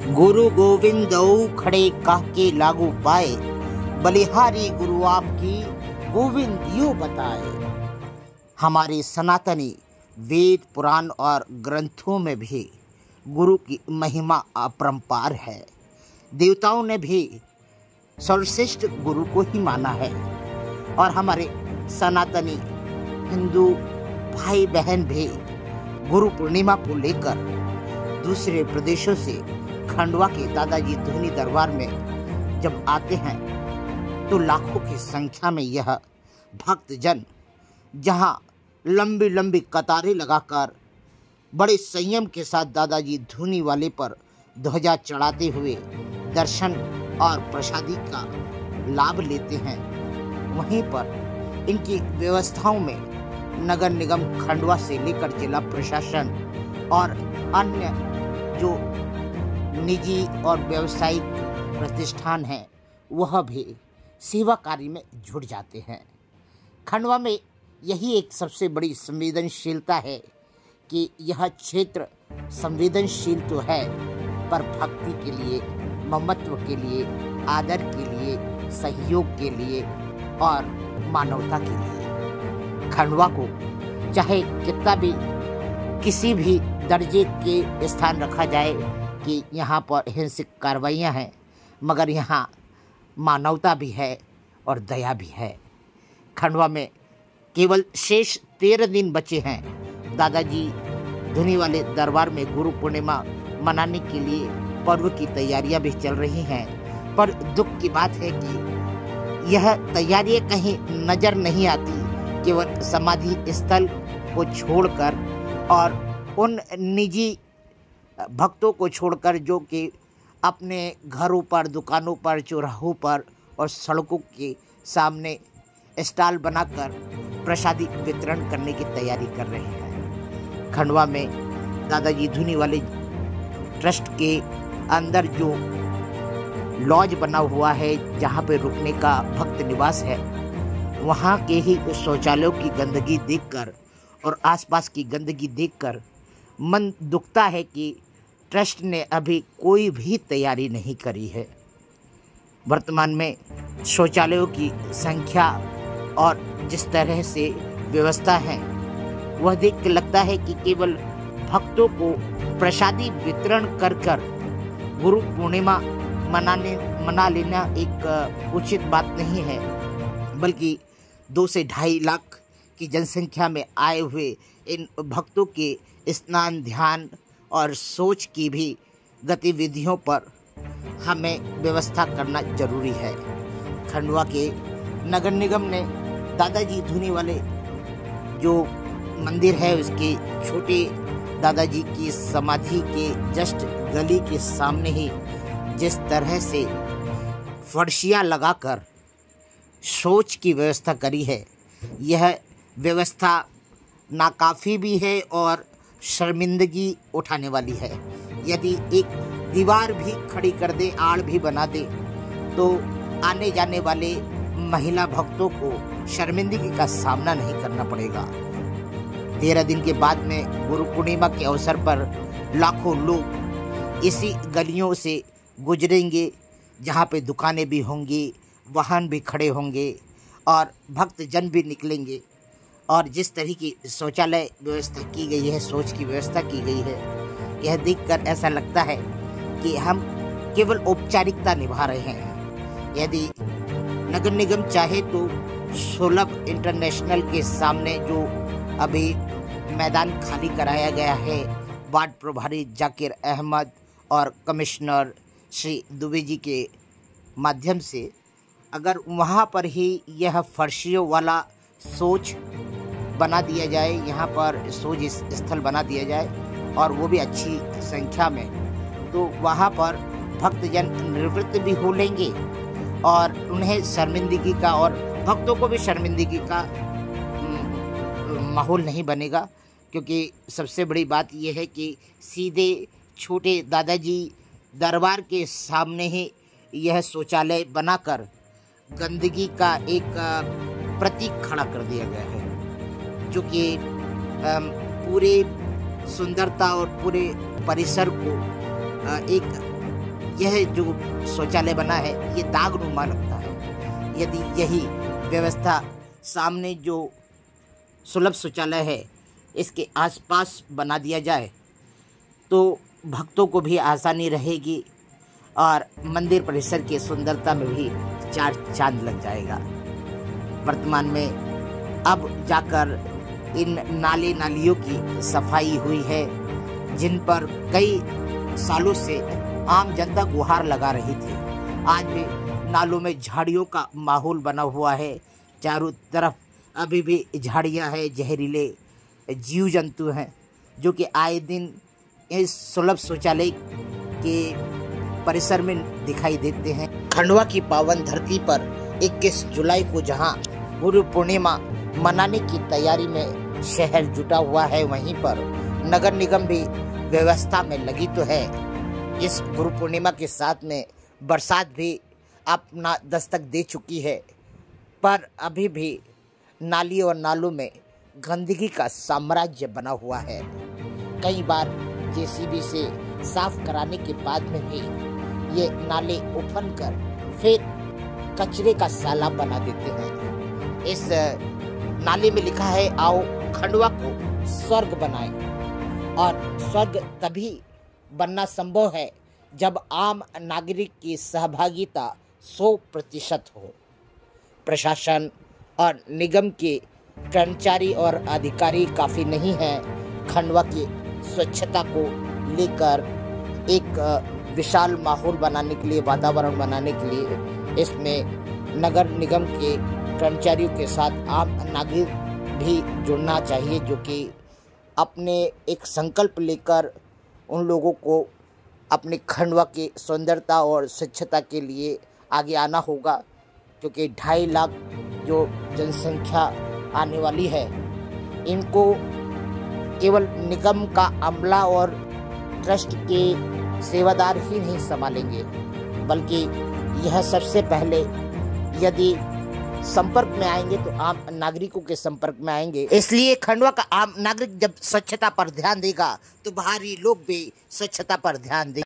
गुरु गोविंदऊ खड़े काके लागू पाए, बलिहारी गुरु आपकी गोविंद यो बताए। हमारे सनातनी वेद पुराण और ग्रंथों में भी गुरु की महिमा अपरंपार है। देवताओं ने भी सर्वश्रेष्ठ गुरु को ही माना है और हमारे सनातनी हिंदू भाई बहन भी गुरु पूर्णिमा को लेकर दूसरे प्रदेशों से खंडवा के दादाजी धूनी दरबार में जब आते हैं तो लाखों की संख्या में यह भक्तजन जहां लंबी लंबी कतारें लगाकर बड़े संयम के साथ दादाजी धूनी वाले पर ध्वजा चढ़ाते हुए दर्शन और प्रसादी का लाभ लेते हैं, वहीं पर इनकी व्यवस्थाओं में नगर निगम खंडवा से लेकर जिला प्रशासन और अन्य जो निजी और व्यावसायिक प्रतिष्ठान हैं वह भी सेवा कार्य में जुट जाते हैं। खंडवा में यही एक सबसे बड़ी संवेदनशीलता है कि यह क्षेत्र संवेदनशील तो है पर भक्ति के लिए, ममत्व के लिए, आदर के लिए, सहयोग के लिए और मानवता के लिए खंडवा को चाहे कितना भी किसी भी दर्जे के स्थान रखा जाए कि यहाँ पर हिंसक कार्रवाइयाँ हैं, मगर यहाँ मानवता भी है और दया भी है। खंडवा में केवल शेष 13 दिन बचे हैं। दादाजी धूनी वाले दरबार में गुरु पूर्णिमा मनाने के लिए पर्व की तैयारियां भी चल रही हैं, पर दुख की बात है कि यह तैयारियां कहीं नजर नहीं आती। केवल समाधि स्थल को छोड़कर और उन निजी भक्तों को छोड़कर जो कि अपने घरों पर, दुकानों पर, चौराहों पर और सड़कों के सामने स्टॉल बनाकर प्रसादी वितरण करने की तैयारी कर रहे हैं। खंडवा में दादाजी धूनी वाले ट्रस्ट के अंदर जो लॉज बना हुआ है जहाँ पे रुकने का भक्त निवास है, वहाँ के ही शौचालयों की गंदगी देखकर और आसपास की गंदगी देखकर मन दुखता है कि ट्रस्ट ने अभी कोई भी तैयारी नहीं करी है। वर्तमान में शौचालयों की संख्या और जिस तरह से व्यवस्था है वह देख के लगता है कि केवल भक्तों को प्रसादी वितरण कर गुरु पूर्णिमा मना लेना एक उचित बात नहीं है, बल्कि 2 से 2.5 लाख की जनसंख्या में आए हुए इन भक्तों के स्नान, ध्यान और सोच की भी गतिविधियों पर हमें व्यवस्था करना जरूरी है। खंडवा के नगर निगम ने दादाजी धूनी वाले जो मंदिर है उसके छोटे दादाजी की समाधि के जस्ट गली के सामने ही जिस तरह से फर्शियाँ लगाकर शौच की व्यवस्था करी है, यह व्यवस्था नाकाफी भी है और शर्मिंदगी उठाने वाली है। यदि एक दीवार भी खड़ी कर दे, आड़ भी बना दे, तो आने जाने वाले महिला भक्तों को शर्मिंदगी का सामना नहीं करना पड़ेगा। 13 दिन के बाद में गुरु पूर्णिमा के अवसर पर लाखों लोग इसी गलियों से गुजरेंगे जहाँ पे दुकानें भी होंगी, वाहन भी खड़े होंगे और भक्तजन भी निकलेंगे। और जिस तरह की शौचालय व्यवस्था की गई है, सोच की व्यवस्था की गई है, यह देखकर ऐसा लगता है कि हम केवल औपचारिकता निभा रहे हैं। यदि नगर निगम चाहे तो सुलभ इंटरनेशनल के सामने जो अभी मैदान खाली कराया गया है, वार्ड प्रभारी जाकिर अहमद और कमिश्नर श्री दुबे जी के माध्यम से, अगर वहाँ पर ही यह फर्शियों वाला सोच बना दिया जाए, यहाँ पर सोच स्थल बना दिया जाए और वो भी अच्छी संख्या में, तो वहाँ पर भक्तजन निवृत्त भी हो लेंगे और उन्हें शर्मिंदगी का और भक्तों को भी शर्मिंदगी का माहौल नहीं बनेगा। क्योंकि सबसे बड़ी बात यह है कि सीधे छोटे दादाजी दरबार के सामने ही यह शौचालय बनाकर गंदगी का एक प्रतीक खड़ा कर दिया गया है, जो कि पूरे सुंदरता और पूरे परिसर को एक यह जो शौचालय बना है ये दागनुमा लगता है। यदि यही व्यवस्था सामने जो सुलभ शौचालय है इसके आसपास बना दिया जाए तो भक्तों को भी आसानी रहेगी और मंदिर परिसर की सुंदरता में भी चार चांद लग जाएगा। वर्तमान में अब जाकर इन नाले नालियों की सफाई हुई है, जिन पर कई सालों से आम जनता गुहार लगा रही थी। आज भी नालों में झाड़ियों का माहौल बना हुआ है, चारों तरफ अभी भी झाड़ियां हैं, जहरीले जीव जंतु हैं जो कि आए दिन इस सुलभ शौचालय के परिसर में दिखाई देते हैं। खंडवा की पावन धरती पर 21 जुलाई को जहां गुरु पूर्णिमा मनाने की तैयारी में शहर जुटा हुआ है, वहीं पर नगर निगम भी व्यवस्था में लगी तो है। इस गुरु पूर्णिमा के साथ में बरसात भी अपना दस्तक दे चुकी है, पर अभी भी नाली और नालों में गंदगी का साम्राज्य बना हुआ है। कई बार जेसीबी से साफ कराने के बाद में भी ये नाले उफन कर फिर कचरे का साला बना देते हैं। इस नाले में लिखा है, आओ खंडवा को स्वर्ग बनाएं। और स्वर्ग तभी बनना संभव है जब आम नागरिक की सहभागिता 100% हो। प्रशासन और निगम के कर्मचारी और अधिकारी काफ़ी नहीं हैं खंडवा की स्वच्छता को लेकर एक विशाल माहौल बनाने के लिए, वातावरण बनाने के लिए। इसमें नगर निगम के कर्मचारियों के साथ आम नागरिक भी जुड़ना चाहिए, जो कि अपने एक संकल्प लेकर उन लोगों को अपने खंडवा की सुंदरता और स्वच्छता के लिए आगे आना होगा, क्योंकि 2.5 लाख जो जनसंख्या आने वाली है, इनको केवल निगम का अमला और ट्रस्ट के सेवादार ही नहीं संभालेंगे, बल्कि यह सबसे पहले यदि संपर्क में आएंगे तो आम नागरिकों के संपर्क में आएंगे। इसलिए खंडवा का आम नागरिक जब स्वच्छता पर ध्यान देगा तो बाहरी लोग भी स्वच्छता पर ध्यान देंगे।